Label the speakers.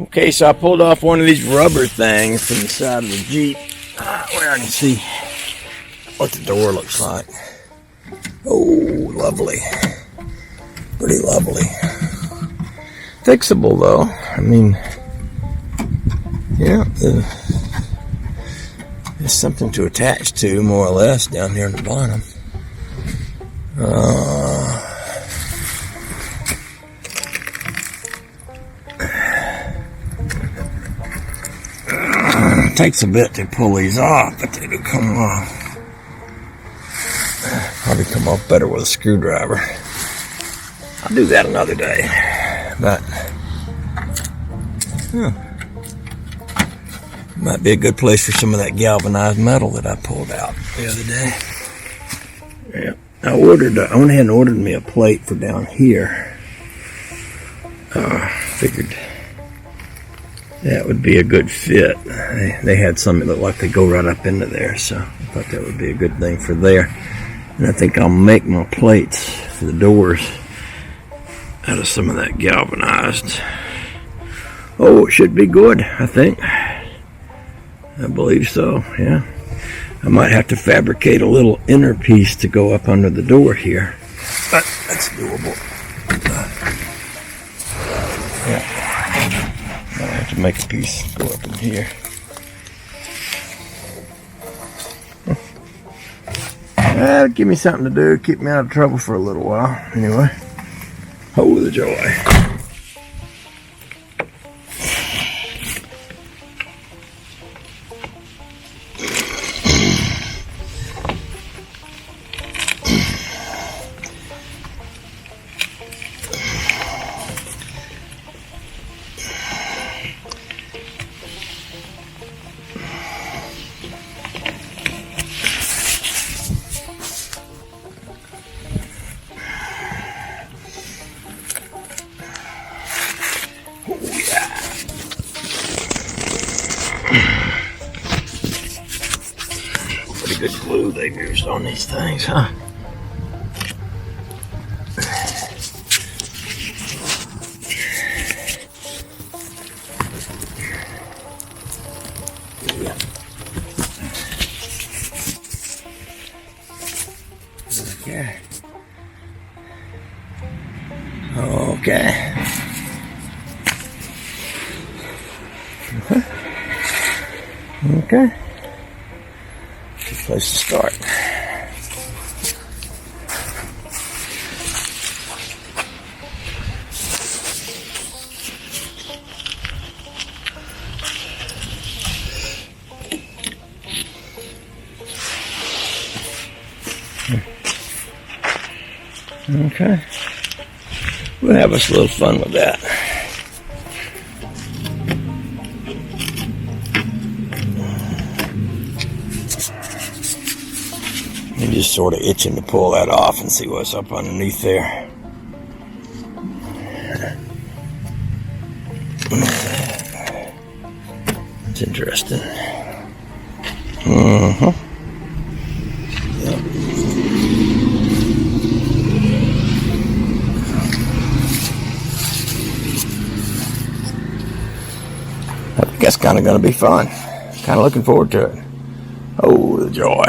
Speaker 1: Okay, so I pulled off one of these rubber things from the side of the Jeep where I can see what the door looks like. Oh, lovely. Pretty lovely. Fixable though. I mean, yeah, there's something to attach to, more or less, down here in the bottom. It takes a bit to pull these off, but they do come off. Probably come off better with a screwdriver. I'll do that another day. But might be a good place for some of that galvanized metal that I pulled out the other day. Yeah, I went ahead and ordered me a plate for down here. Figured that would be a good fit. They had some that looked like they go right up into there, so I thought that would be a good thing for there. And I think I'll make my plates for the doors out of some of that galvanized. Oh, it should be good, I think. I believe so, yeah. I might have to fabricate a little inner piece to go up under the door here, but that's doable. Yeah. I have to make a piece go up in here. That'll give me something to do, keep me out of trouble for a little while. Anyway, oh, the joy. Pretty good glue they've used on these things, huh? Yeah. Okay. Okay. Okay. Good place to start. Okay. We'll have us a little fun with that. I'm just sort of itching to pull that off and see what's up underneath there. It's interesting. Yep. I think that's kind of going to be fun. Kind of looking forward to it. Oh, the joy.